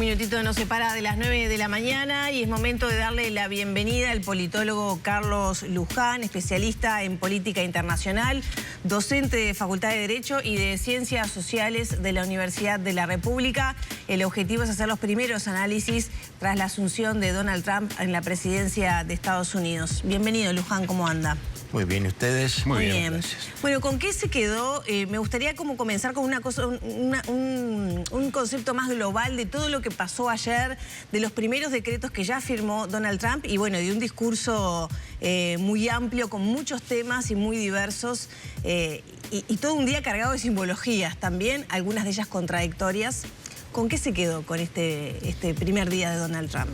minutito nos separa de las 9 de la mañana y es momento de darle la bienvenida al politólogo Carlos Luján, especialista en política internacional, docente de Facultad de Derecho y de Ciencias Sociales de la Universidad de la República. El objetivo es hacer los primeros análisis tras la asunción de Donald Trump en la presidencia de Estados Unidos. Bienvenido, Luján, ¿cómo anda? Muy bien, ¿ustedes? Muy bien. Gracias. Bueno, ¿con qué se quedó? Me gustaría como comenzar con una cosa, un concepto más global de todo lo que pasó ayer, de los primeros decretos que ya firmó Donald Trump y bueno, de un discurso muy amplio con muchos temas y muy diversos y todo un día cargado de simbologías también, algunas de ellas contradictorias. ¿Con qué se quedó con este primer día de Donald Trump?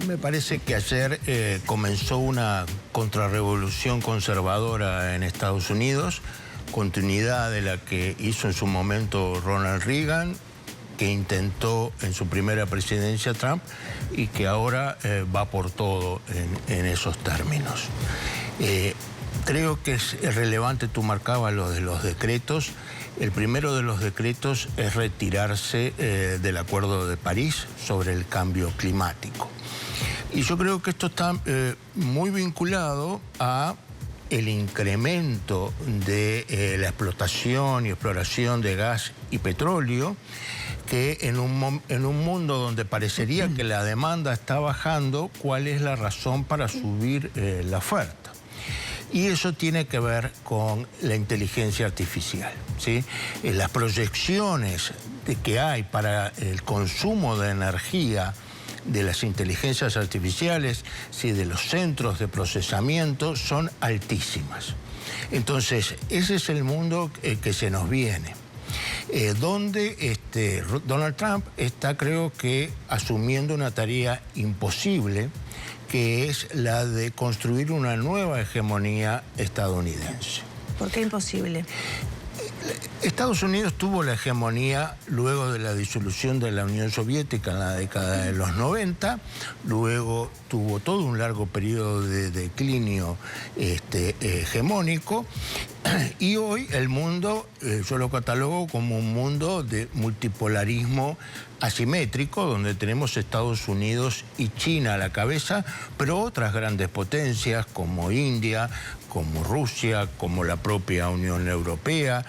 Me parece que ayer comenzó una contrarrevolución conservadora en Estados Unidos, continuidad de la que hizo en su momento Ronald Reagan, que intentó en su primera presidencia Trump y que ahora va por todo en esos términos. Creo que es relevante, tú marcabas lo de los decretos. El primero de los decretos es retirarse del Acuerdo de París sobre el cambio climático. Y yo creo que esto está muy vinculado a el incremento de la explotación y exploración de gas y petróleo, que en un mundo donde parecería que la demanda está bajando, ¿cuál es la razón para subir la oferta? Y eso tiene que ver con la inteligencia artificial, ¿sí? Las proyecciones que hay para el consumo de energía de las inteligencias artificiales, ¿sí?, de los centros de procesamiento, son altísimas. Entonces, ese es el mundo que se nos viene. Donde Donald Trump está, creo que, asumiendo una tarea imposible, que es la de construir una nueva hegemonía estadounidense. ¿Por qué imposible? Estados Unidos tuvo la hegemonía luego de la disolución de la Unión Soviética en la década de los 90, luego tuvo todo un largo periodo de declinio hegemónico, y hoy el mundo, yo lo catalogo como un mundo de multipolarismo asimétrico, donde tenemos Estados Unidos y China a la cabeza, pero otras grandes potencias como India, como Rusia, como la propia Unión Europea,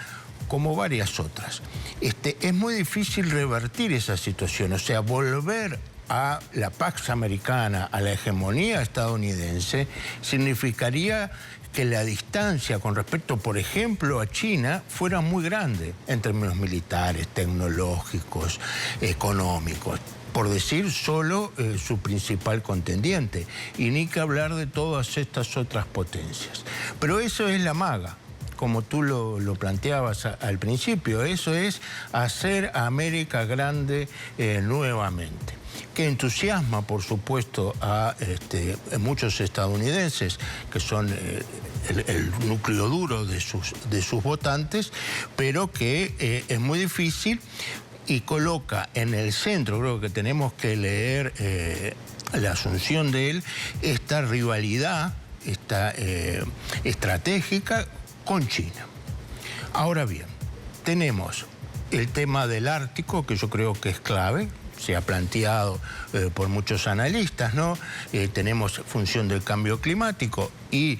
como varias otras. Es muy difícil revertir esa situación, o sea, volver a la Pax Americana, a la hegemonía estadounidense, significaría que la distancia con respecto, por ejemplo, a China fuera muy grande en términos militares, tecnológicos, económicos, por decir solo su principal contendiente, y ni que hablar de todas estas otras potencias. Pero eso es la maga, como tú lo planteabas al principio, eso es hacer a América grande nuevamente, que entusiasma, por supuesto, a muchos estadounidenses, que son el núcleo duro de sus votantes, pero que es muy difícil y coloca en el centro, creo que tenemos que leer la asunción de él, esta rivalidad, esta estratégica con China. Ahora bien, tenemos el tema del Ártico, que yo creo que es clave, se ha planteado por muchos analistas, ¿no? Tenemos función del cambio climático y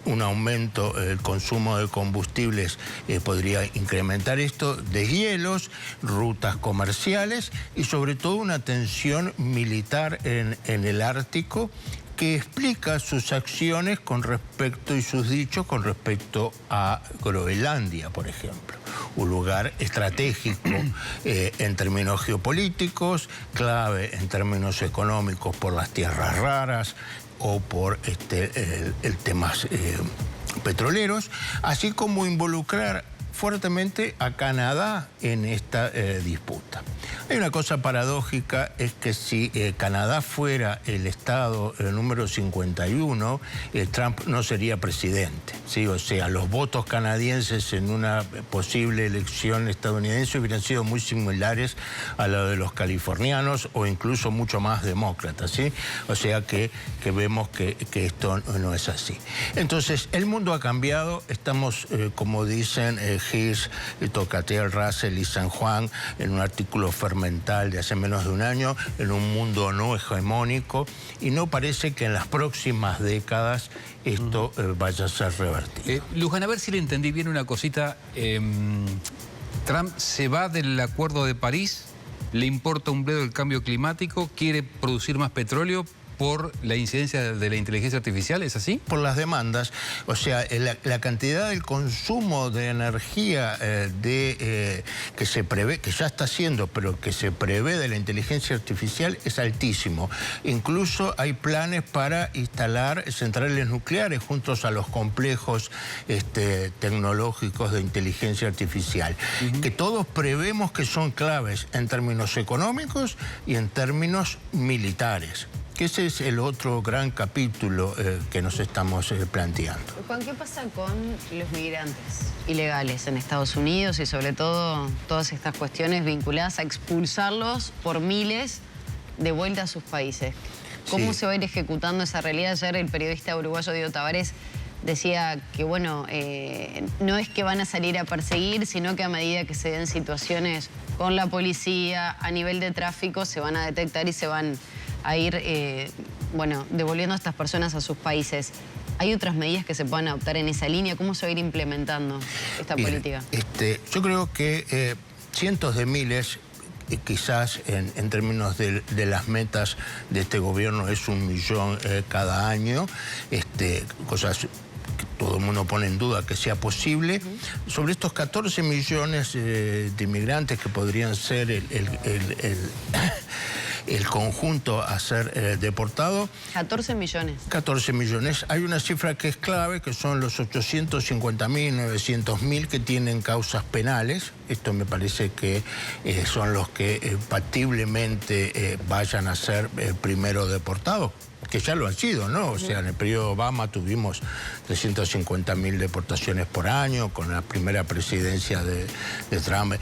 un aumento del consumo de combustibles podría incrementar esto, deshielos, rutas comerciales y sobre todo una tensión militar en el Ártico, que explica sus acciones con respecto y sus dichos con respecto a Groenlandia, por ejemplo. Un lugar estratégico en términos geopolíticos, clave en términos económicos por las tierras raras o por temas petroleros, así como involucrar fuertemente a Canadá en esta disputa. Hay una cosa paradójica, es que si Canadá fuera el estado número 51, Trump no sería presidente, ¿sí? O sea, los votos canadienses en una posible elección estadounidense hubieran sido muy similares a los de los californianos o incluso mucho más demócratas, ¿sí? O sea que vemos que esto no es así. Entonces, el mundo ha cambiado, estamos, como dicen Hirsch, Tocqueville, Russell y San Juan, en un artículo fermental mental de hace menos de un año en un mundo no hegemónico y no parece que en las próximas décadas esto vaya a ser revertido. Luján, a ver si le entendí bien una cosita. Trump se va del Acuerdo de París, le importa un bledo el cambio climático, quiere producir más petróleo por la incidencia de la inteligencia artificial, ¿es así? Por las demandas, o sea, la cantidad del consumo de energía que se prevé, que ya está haciendo, pero que se prevé de la inteligencia artificial es altísimo. Incluso hay planes para instalar centrales nucleares juntos a los complejos tecnológicos de inteligencia artificial, que todos prevemos que son claves en términos económicos y en términos militares. Que ese es el otro gran capítulo que nos estamos planteando. Juan, ¿qué pasa con los migrantes ilegales en Estados Unidos y sobre todo todas estas cuestiones vinculadas a expulsarlos por miles de vuelta a sus países? ¿Cómo se va a ir ejecutando esa realidad? Ayer el periodista uruguayo Diego Tavares decía que, bueno, no es que van a salir a perseguir, sino que a medida que se den situaciones con la policía, a nivel de tráfico, se van a detectar y se van a ir, bueno, devolviendo a estas personas a sus países. ¿Hay otras medidas que se puedan adoptar en esa línea? ¿Cómo se va a ir implementando esta política? Yo creo que cientos de miles, quizás en términos de las metas de este gobierno es 1 millón cada año, cosas que todo el mundo pone en duda que sea posible. Sobre estos 14 millones de inmigrantes que podrían ser el conjunto a ser deportado. 14 millones. 14 millones. Hay una cifra que es clave, que son los 850.000, 900.000 que tienen causas penales. Esto me parece que son los que factiblemente vayan a ser primero deportados, que ya lo han sido, ¿no? O sea, en el periodo Obama tuvimos 350.000 deportaciones por año, con la primera presidencia de Trump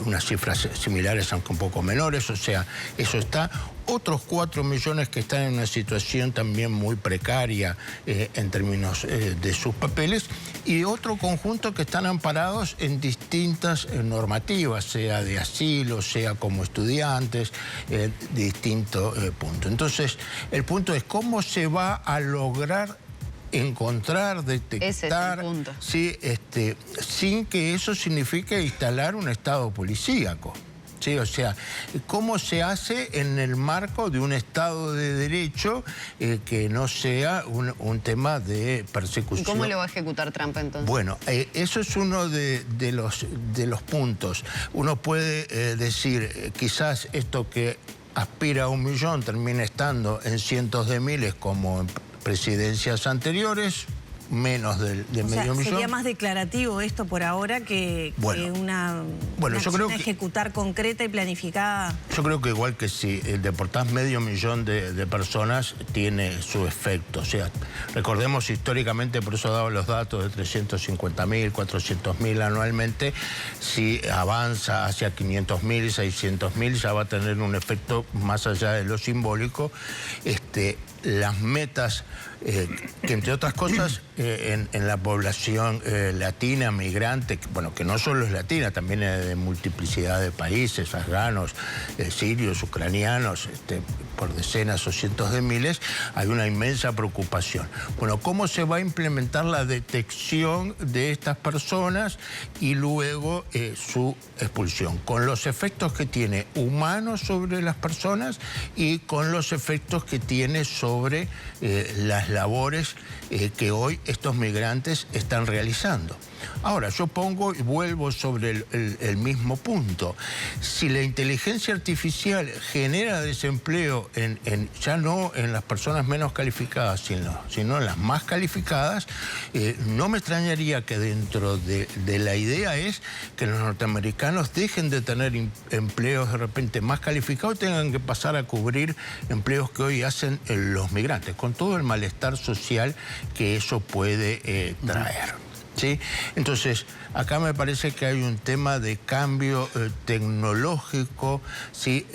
unas cifras similares, aunque un poco menores, o sea, eso está. Otros 4 millones que están en una situación también muy precaria en términos de sus papeles, y otro conjunto que están amparados en distintas normativas, sea de asilo, sea como estudiantes, distinto punto. Entonces, el punto es cómo se va a lograr encontrar, detectar, sí, sin que eso signifique instalar un estado policíaco. Sí, o sea, ¿cómo se hace en el marco de un Estado de Derecho que no sea un tema de persecución? ¿Y cómo lo va a ejecutar Trump entonces? Bueno, eso es uno de los puntos. Uno puede decir, quizás esto que aspira a 1 millón termine estando en cientos de miles como en presidencias anteriores, menos de medio millón. Sería más declarativo esto por ahora que una yo creo que ejecutar concreta y planificada. Yo creo que igual que si deportás 500.000 de personas, tiene su efecto. O sea, recordemos históricamente, por eso he dado los datos de 350.000, 400.000 anualmente, si avanza hacia 500.000, 600.000, ya va a tener un efecto más allá de lo simbólico. Las metas, que entre otras cosas, en la población latina, migrante, bueno, que no solo es latina, también es de multiplicidad de países, afganos, sirios, ucranianos, por decenas o cientos de miles, hay una inmensa preocupación. Bueno, ¿cómo se va a implementar la detección de estas personas y luego su expulsión? Con los efectos que tiene humanos sobre las personas y con los efectos que tiene sobre las labores que hoy estos migrantes están realizando. Ahora, yo pongo y vuelvo sobre el mismo punto. Si la inteligencia artificial genera desempleo ya no en las personas menos calificadas, sino en las más calificadas, no me extrañaría que dentro de la idea es que los norteamericanos dejen de tener empleos de repente más calificados y tengan que pasar a cubrir empleos que hoy hacen los migrantes, con todo el malestar social que eso puede traer. ¿Sí? Entonces, acá me parece que hay un tema de cambio tecnológico, ¿sí?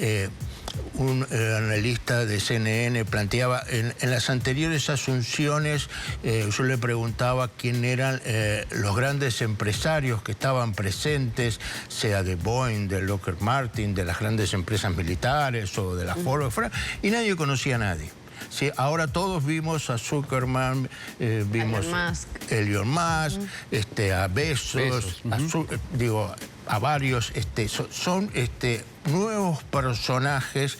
Un analista de CNN planteaba, en las anteriores asunciones, yo le preguntaba quién eran los grandes empresarios que estaban presentes, sea de Boeing, de Lockheed Martin, de las grandes empresas militares o de la Ford, y nadie conocía a nadie. Sí, ahora todos vimos a Zuckerman, vimos a Elon Musk, a Bezos. A varios, son nuevos personajes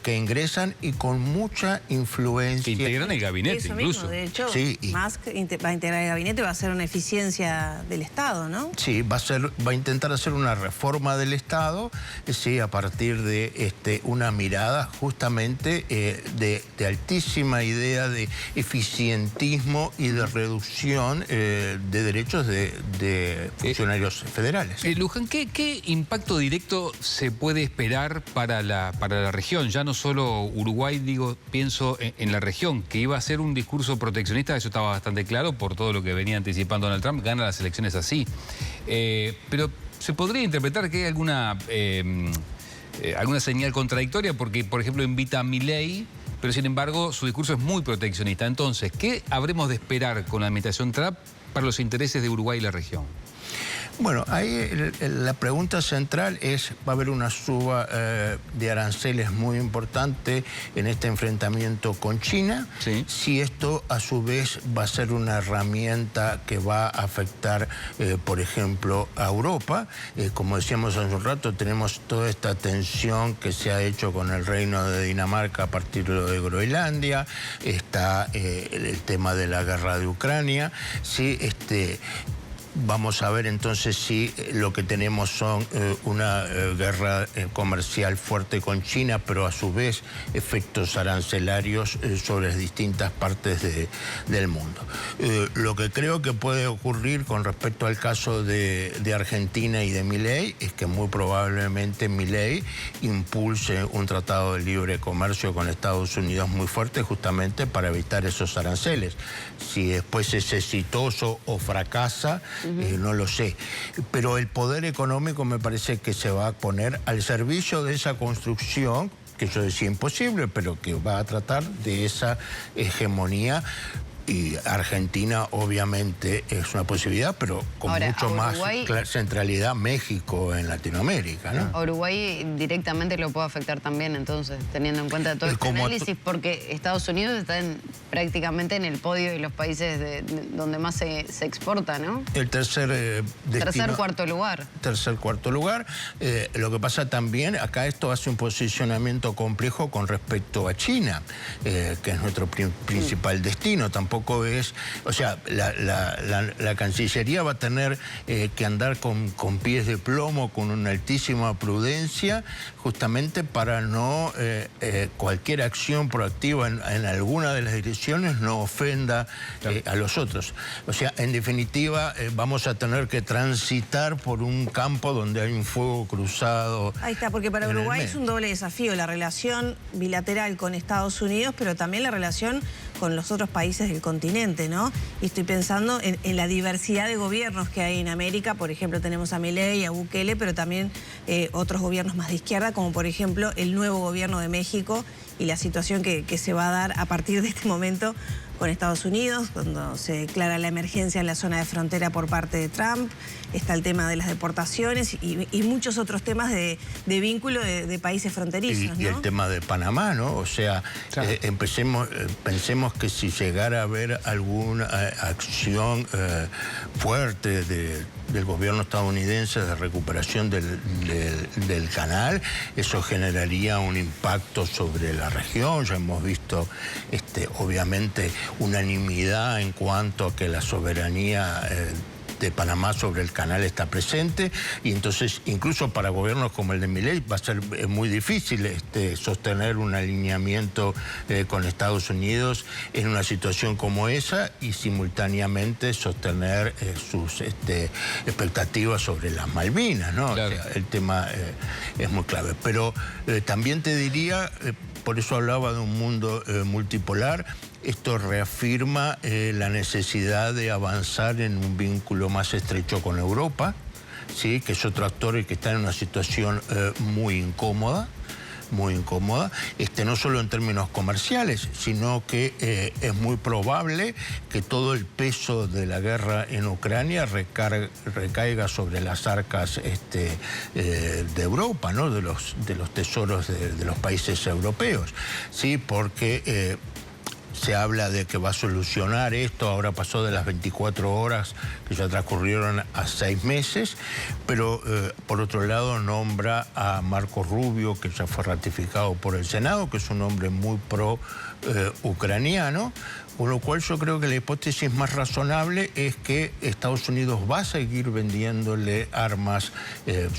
que ingresan y con mucha influencia. Que integran el gabinete. Eso incluso. Mismo, de hecho, sí, Musk va a integrar el gabinete, va a hacer una eficiencia del Estado, ¿no? Sí, va a intentar hacer una reforma del Estado, sí, a partir de una mirada justamente de altísima idea de eficientismo y de reducción de derechos de funcionarios federales. Luján, ¿qué impacto directo se puede esperar para la región? Ya no solo Uruguay, pienso en la región, que iba a ser un discurso proteccionista, eso estaba bastante claro por todo lo que venía anticipando Donald Trump, gana las elecciones así. Pero se podría interpretar que hay alguna señal contradictoria, porque, por ejemplo, invita a Milei, pero sin embargo su discurso es muy proteccionista. Entonces, ¿qué habremos de esperar con la administración Trump para los intereses de Uruguay y la región? Bueno, ahí la pregunta central es, va a haber una suba de aranceles muy importante en este enfrentamiento con China. Sí. Si esto a su vez va a ser una herramienta que va a afectar, por ejemplo, a Europa. Como decíamos hace un rato, tenemos toda esta tensión que se ha hecho con el Reino de Dinamarca a partir de lo de Groenlandia. Está el tema de la guerra de Ucrania. Sí, vamos a ver entonces si lo que tenemos son una guerra comercial fuerte con China, pero a su vez efectos arancelarios sobre las distintas partes del mundo. Lo que creo que puede ocurrir con respecto al caso de Argentina y de Milei es que muy probablemente Milei impulse un tratado de libre comercio con Estados Unidos muy fuerte justamente para evitar esos aranceles. Si después es exitoso o fracasa, no lo sé, pero el poder económico me parece que se va a poner al servicio de esa construcción, que yo decía imposible, pero que va a tratar de esa hegemonía. Y Argentina obviamente es una posibilidad, pero con mucho más centralidad México en Latinoamérica, ¿no? A Uruguay directamente lo puede afectar también, entonces, teniendo en cuenta todo este análisis, porque Estados Unidos está prácticamente en el podio de los países donde más se exporta, ¿no? El tercer cuarto lugar. Cuarto lugar. Lo que pasa también, acá esto hace un posicionamiento complejo con respecto a China, que es nuestro principal destino. Tampoco es, o sea, la Cancillería va a tener que andar con pies de plomo, con una altísima prudencia, justamente para no cualquier acción proactiva en alguna de las direcciones no ofenda a los otros. O sea, en definitiva, vamos a tener que transitar por un campo donde hay un fuego cruzado. Ahí está, porque para Uruguay es un doble desafío, la relación bilateral con Estados Unidos, pero también la relación con los otros países del continente, ¿no? Y estoy pensando en la diversidad de gobiernos que hay en América. Por ejemplo, tenemos a Milei, a Bukele, pero también otros gobiernos más de izquierda, como por ejemplo el nuevo gobierno de México y la situación que se va a dar a partir de este momento con Estados Unidos, cuando se declara la emergencia en la zona de frontera por parte de Trump. Está el tema de las deportaciones y muchos otros temas de vínculo de países fronterizos, ¿no? Y el tema de Panamá, ¿no? O sea, claro. Pensemos que si llegara a haber alguna acción fuerte del gobierno estadounidense de recuperación del canal, eso generaría un impacto sobre la región. Ya hemos visto, obviamente, unanimidad en cuanto a que la soberanía de Panamá sobre el canal está presente, y entonces incluso para gobiernos como el de Milei va a ser muy difícil sostener un alineamiento con Estados Unidos en una situación como esa y simultáneamente sostener sus expectativas sobre las Malvinas, ¿no? Claro. O sea, el tema es muy clave. Pero también te diría, por eso hablaba de un mundo multipolar, esto reafirma la necesidad de avanzar en un vínculo más estrecho con Europa, ¿sí? Que es otro actor que está en una situación muy incómoda, no solo en términos comerciales, sino que es muy probable que todo el peso de la guerra en Ucrania recaiga sobre las arcas de Europa, ¿no? de los tesoros de los países europeos, ¿sí? Porque se habla de que va a solucionar esto, ahora pasó de las 24 horas que ya transcurrieron a 6 meses, pero por otro lado nombra a Marco Rubio, que ya fue ratificado por el Senado, que es un hombre muy pro-ucraniano, con lo cual yo creo que la hipótesis más razonable es que Estados Unidos va a seguir vendiéndole armas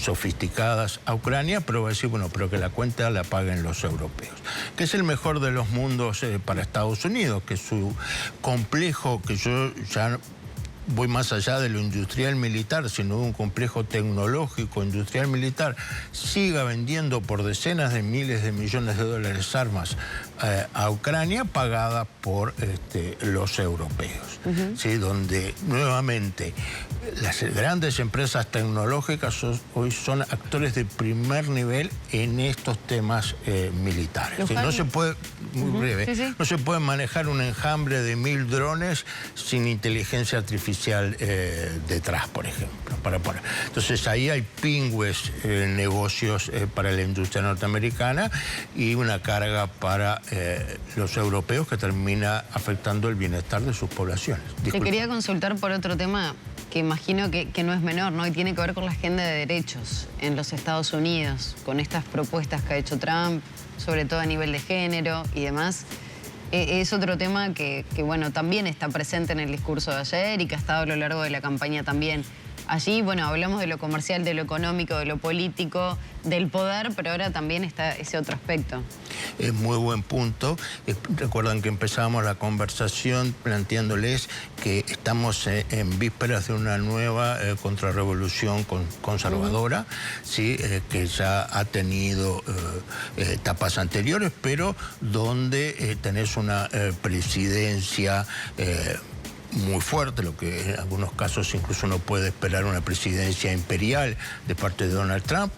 sofisticadas a Ucrania, pero va a decir, bueno, pero que la cuenta la paguen los europeos. Que es el mejor de los mundos para Estados Unidos, que su complejo, que yo ya voy más allá de lo industrial militar, sino de un complejo tecnológico industrial militar, siga vendiendo por decenas de miles de millones de dólares armas a Ucrania, pagada por los europeos, ¿sí? Donde nuevamente las grandes empresas tecnológicas hoy son actores de primer nivel en estos temas militares. ¿Sí? No se puede, muy breve, no se puede manejar un enjambre de 1000 drones sin inteligencia artificial detrás, por ejemplo. Entonces ahí hay pingües negocios para la industria norteamericana y una carga para los europeos que termina afectando el bienestar de sus poblaciones. Te quería consultar por otro tema que imagino que no es menor, ¿no? Y tiene que ver con la agenda de derechos en los Estados Unidos, con estas propuestas que ha hecho Trump, sobre todo a nivel de género y demás. Es otro tema que, bueno, también está presente en el discurso de ayer y que ha estado a lo largo de la campaña también. Allí, bueno, hablamos de lo comercial, de lo económico, de lo político, del poder, pero ahora también está ese otro aspecto. Es muy buen punto. Recuerdan que empezamos la conversación planteándoles que estamos en vísperas de una nueva contrarrevolución conservadora, ¿sí? Que ya ha tenido etapas anteriores, pero donde tenés una presidencia muy fuerte, lo que en algunos casos incluso uno puede esperar una presidencia imperial de parte de Donald Trump,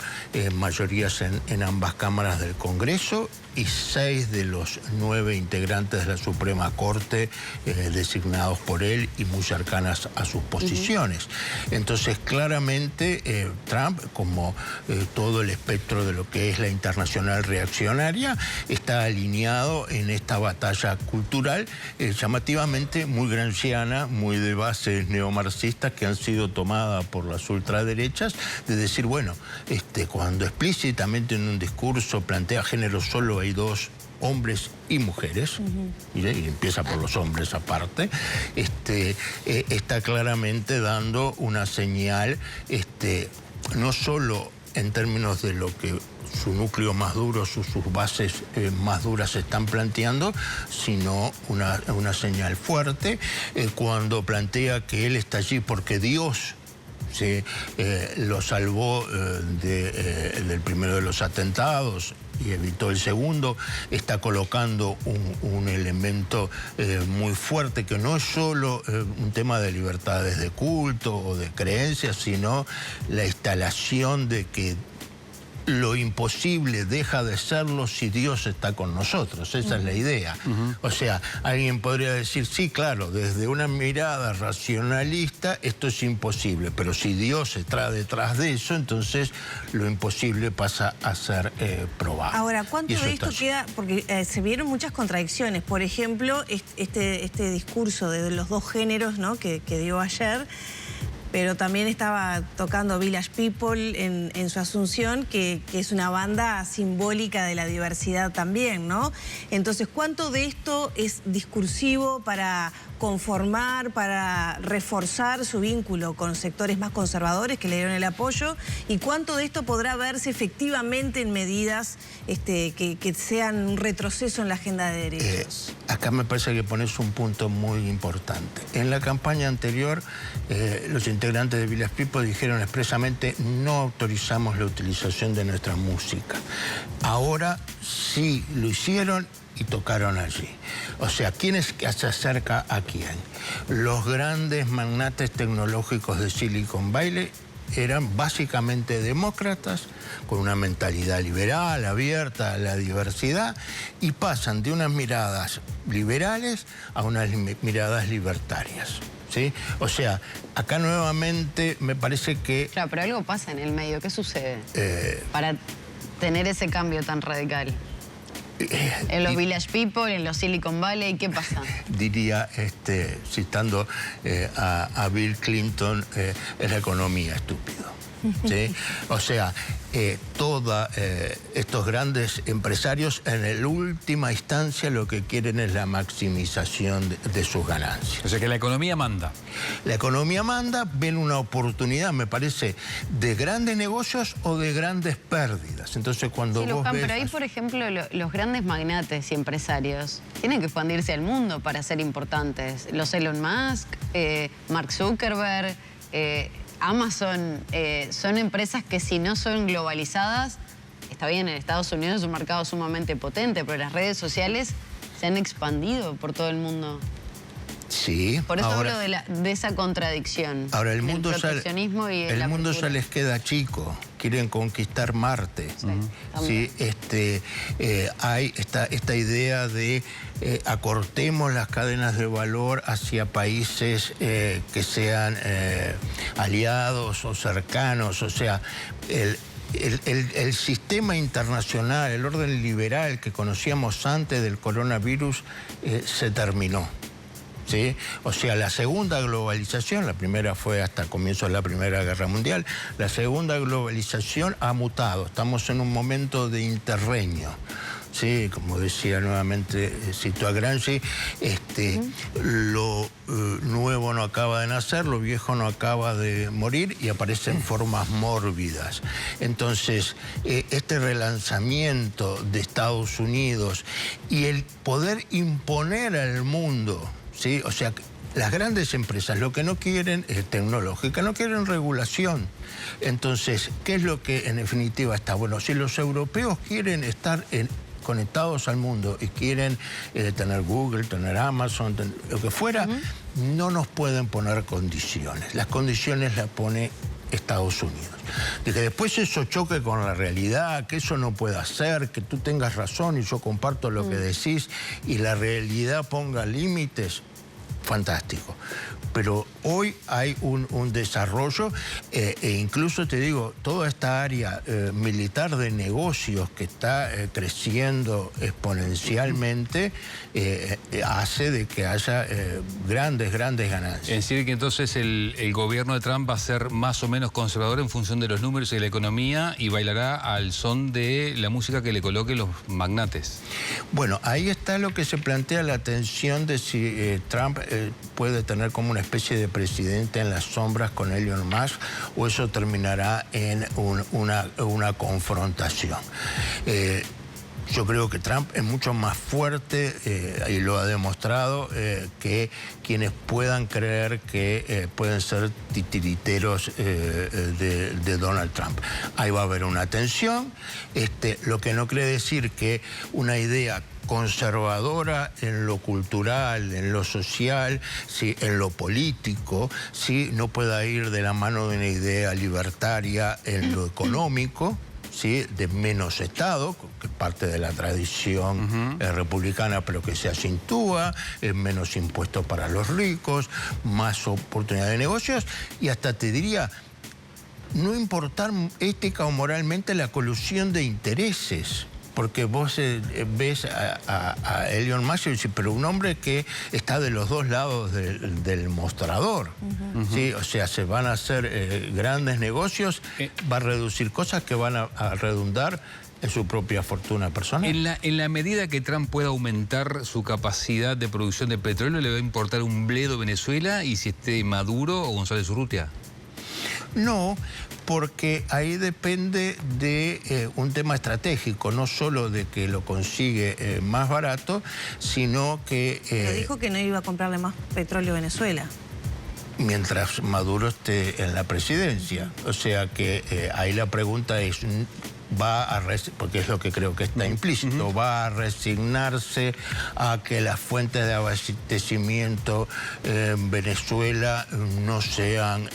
mayorías en ambas cámaras del Congreso y 6 de los 9 integrantes de la Suprema Corte designados por él y muy cercanas a sus posiciones. Entonces, claramente, Trump, como todo el espectro de lo que es la internacional reaccionaria, está alineado en esta batalla cultural llamativamente muy gramsciana, muy de bases neomarxistas que han sido tomadas por las ultraderechas, de decir, bueno, cuando explícitamente en un discurso plantea género solo hay 2 hombres y mujeres, y empieza por los hombres aparte, está claramente dando una señal, no solo en términos de lo que su núcleo más duro, sus bases más duras están planteando, sino una señal fuerte cuando plantea que él está allí porque Dios lo salvó del primero de los atentados y evitó el segundo. Está colocando un elemento muy fuerte que no es solo un tema de libertades de culto o de creencias, sino la instalación de que lo imposible deja de serlo si Dios está con nosotros. Esa es la idea. O sea, alguien podría decir, sí, claro, desde una mirada racionalista esto es imposible, pero si Dios está detrás de eso, entonces lo imposible pasa a ser probable. Ahora, ¿cuánto de esto queda? Porque se vieron muchas contradicciones. Por ejemplo, este discurso de los 2 géneros, ¿no? que dio ayer, pero también estaba tocando Village People en su Asunción, que es una banda simbólica de la diversidad también, ¿no? Entonces, ¿cuánto de esto es discursivo para conformar, para reforzar su vínculo con sectores más conservadores que le dieron el apoyo? ¿Y cuánto de esto podrá verse efectivamente en medidas que sean un retroceso en la agenda de derechos? Acá me parece que pones un punto muy importante. En la campaña anterior, los integrantes integrantes de Village People dijeron expresamente: no autorizamos la utilización de nuestra música. Ahora sí lo hicieron y tocaron allí. O sea, ¿quién es que se acerca a quién? Los grandes magnates tecnológicos de Silicon Valley eran básicamente demócratas, con una mentalidad liberal, abierta a la diversidad, y pasan de unas miradas liberales a unas miradas libertarias, ¿sí? O sea, acá nuevamente me parece que... Claro, pero algo pasa en el medio. ¿Qué sucede para tener ese cambio tan radical? En los Village People, en los Silicon Valley, ¿qué pasa? Diría, citando a Bill Clinton, es la economía, estúpido. ¿Sí? O sea, todos estos grandes empresarios en última instancia lo que quieren es la maximización de sus ganancias. O sea que la economía manda. La economía manda, ven una oportunidad, me parece, de grandes negocios o de grandes pérdidas. Entonces cuando sí, vos Luján, ves... pero ahí, por ejemplo, los grandes magnates y empresarios tienen que expandirse al mundo para ser importantes. Los Elon Musk, Mark Zuckerberg... Amazon, son empresas que si no son globalizadas, está bien, en Estados Unidos es un mercado sumamente potente, pero las redes sociales se han expandido por todo el mundo. Sí. Por eso hablo de esa contradicción. Ahora el mundo, proteccionismo y el mundo ya les queda chico. Quieren conquistar Marte. Sí, hay esta idea de acortemos las cadenas de valor hacia países que sean aliados o cercanos. O sea, el sistema internacional, el orden liberal que conocíamos antes del coronavirus se terminó. ¿Sí? O sea, la segunda globalización, la primera fue hasta comienzos de la Primera Guerra Mundial, la segunda globalización ha mutado, estamos en un momento de interreño. Sí, como decía nuevamente, cito a Gramsci, lo nuevo no acaba de nacer, lo viejo no acaba de morir y aparecen formas mórbidas. Entonces, este relanzamiento de Estados Unidos y el poder imponer al mundo, ¿sí? O sea, las grandes empresas lo que no quieren es tecnológica, no quieren regulación. Entonces, ¿qué es lo que en definitiva está? Bueno, si los europeos quieren estar conectados al mundo y quieren tener Google, tener Amazon, lo que fuera, no nos pueden poner condiciones. Las condiciones las pone Estados Unidos. De que después eso choque con la realidad, que eso no pueda ser, que tú tengas razón y yo comparto lo que decís y la realidad ponga límites, fantástico. Pero hoy hay un desarrollo e incluso te digo, toda esta área militar de negocios que está creciendo exponencialmente hace de que haya grandes ganancias. Es decir, que entonces el gobierno de Trump va a ser más o menos conservador en función de los números y de la economía y bailará al son de la música que le coloquen los magnates. Bueno, ahí está lo que se plantea, la tensión de si Trump puede tener como una especie de presidente en las sombras con Elon Musk o eso terminará en una confrontación. Yo creo que Trump es mucho más fuerte y lo ha demostrado que quienes puedan creer que pueden ser titiriteros de Donald Trump. Ahí va a haber una tensión, lo que no quiere decir que una idea conservadora en lo cultural, en lo social, ¿sí? En lo político, ¿sí? No pueda ir de la mano de una idea libertaria en lo económico, ¿sí? De menos Estado, que es parte de la tradición republicana, pero que se acentúa, menos impuestos para los ricos, más oportunidades de negocios y hasta te diría, no importar ética o moralmente la colusión de intereses. Porque vos ves a Elon Musk y dices, pero un hombre que está de los dos lados del mostrador. ¿Sí? O sea, se van a hacer grandes negocios, va a reducir cosas que van a redundar en su propia fortuna personal. En la medida que Trump pueda aumentar su capacidad de producción de petróleo, ¿le va a importar un bledo Venezuela y si esté Maduro o González Urrutia? No, porque ahí depende de un tema estratégico, no solo de que lo consigue más barato, sino que... Pero dijo que no iba a comprarle más petróleo a Venezuela. mientras Maduro esté en la presidencia. O sea que ahí la pregunta es, porque es lo que creo que está implícito, va a resignarse a que las fuentes de abastecimiento en Venezuela no sean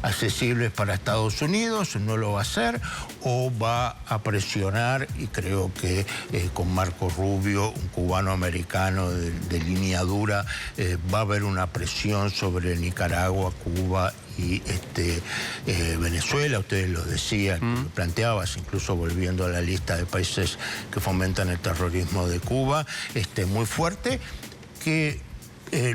accesibles para Estados Unidos, no lo va a hacer, o va a presionar, y creo que con Marco Rubio, un cubano-americano de línea dura, va a haber una presión sobre Nicaragua, Cuba y Venezuela. Ustedes lo decían, lo planteabas, incluso volviendo a la lista de países que fomentan el terrorismo de Cuba, muy fuerte, que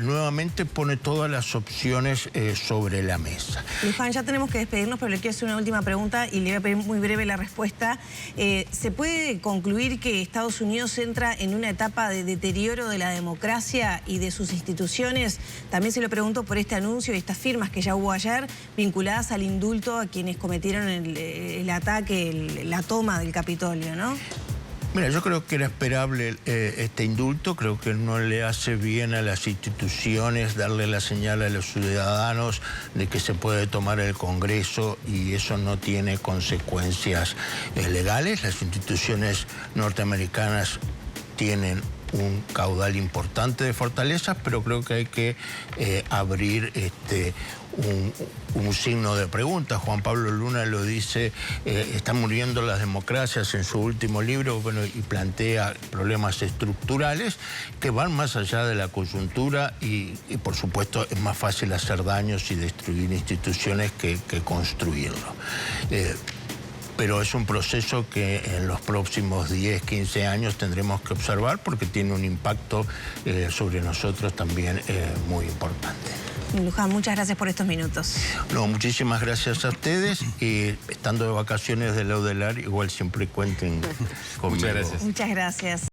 nuevamente pone todas las opciones sobre la mesa. Luján, ya tenemos que despedirnos, pero le quiero hacer una última pregunta y le voy a pedir muy breve la respuesta. ¿Se puede concluir que Estados Unidos entra en una etapa de deterioro de la democracia y de sus instituciones? También se lo pregunto por este anuncio y estas firmas que ya hubo ayer vinculadas al indulto a quienes cometieron el ataque, la toma del Capitolio, ¿no? Mira, yo creo que era esperable este indulto, creo que no le hace bien a las instituciones darle la señal a los ciudadanos de que se puede tomar el Congreso y eso no tiene consecuencias legales. Las instituciones norteamericanas tienen un caudal importante de fortalezas, pero creo que hay que abrir un signo de pregunta. Juan Pablo Luna lo dice, están muriendo las democracias en su último libro, bueno, y plantea problemas estructurales que van más allá de la coyuntura y por supuesto es más fácil hacer daños y destruir instituciones que construirlo. Pero es un proceso que en los próximos 10, 15 años tendremos que observar porque tiene un impacto sobre nosotros también muy importante. Luján, muchas gracias por estos minutos. No, muchísimas gracias a ustedes y estando de vacaciones de Laudelar, igual siempre cuenten conmigo. Muchas gracias. Muchas gracias.